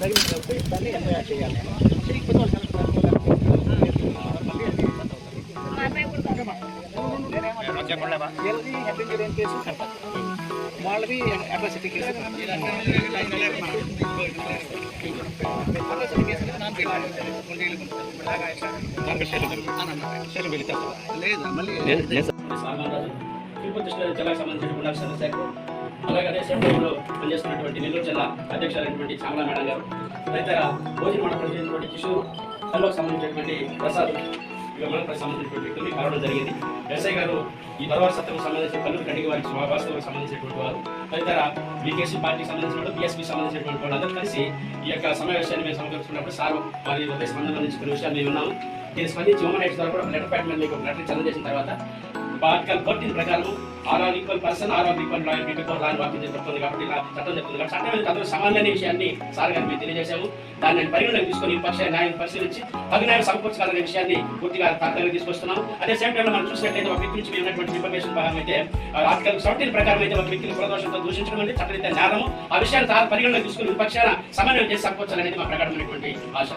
తగిన ఉపయోగిస్తాన్ని ఎంజాయ్ చేయాలి. ఎల్ది head injury case కడతారు, వాళ్ళది అట్రాసిటీ కేసు తిరుపతి జిల్లాకు సంబంధించిన గుండా చంద్రశేఖర్, అలాగే అదే సమయంలో పనిచేస్తున్నటువంటి నెల్లూరు జిల్లా అధ్యక్షులైనటువంటి చామల మేడం గారు, తదితర భోజన మండపం కిషోర్, కల్లోకి సంబంధించినటువంటి ప్రసాద్, ఇక మనకు సంబంధించినటువంటి వ్యక్తులు కలవడం జరిగింది. ఎస్ఐ గారు ఈ తర్వాత సత్రకు సంబంధించిన కల్లూరు కడిగి వారికి వాస్తవానికి సంబంధించినటువంటి వారు, తదితర బీకేసీ పార్టీకి సంబంధించిన బీఎస్పీ సంబంధించినటువంటి వాళ్ళందరూ కలిసి ఈ యొక్క సమావేశాన్ని మేము సమకూర్చుకున్నప్పుడు సార్ వారి యొక్క స్పందన అందించుకునే విషయాలు మేము ఉన్నాము. దీన్ని స్పందించి హ్యూమన్ రైట్స్ ద్వారా కూడా లెటర్ ప్యాడ్ మీద మీకు లెటర్ చంద చేసిన తర్వాత ఆర్టికల్ 14 ప్రకారం are equal person are equal lawyer before law వాక్యం చెప్తుంది కాబట్టి ఇలా చట్టం చెప్తుంది కాబట్టి చట్టం మీద అందరూ సమానమైన విషయాన్ని సార్ గారికి మేము తెలియజేశాము. దాన్ని పరిగణలోకి తీసుకొని విపక్ష న్యాయం పరిశీలించి తగు న్యాయం సమకూర్చగలనే విషయాన్ని పూర్తిగా తాత్కాలికంగా తీసుకొస్తున్నాము. అదే సేమ్ టైంలో మనం చూసినట్లయితే ఒక వ్యక్తి నుంచి ఉన్నటువంటి ఇన్ఫర్మేషన్ భాగం అయితే ఆర్టికల్ 17 ప్రకారం అయితే ఒక వ్యక్తిని ప్రదోషంతో దూషించడం అనేది చట్టరీత్యా నేరము. ఆ విషయాన్ని పరిగణలోకి తీసుకుని విపక్షాల సమన్వయం చేసి సమకూర్చాలనేది మా ప్రకటమైనటువంటి ఆశ.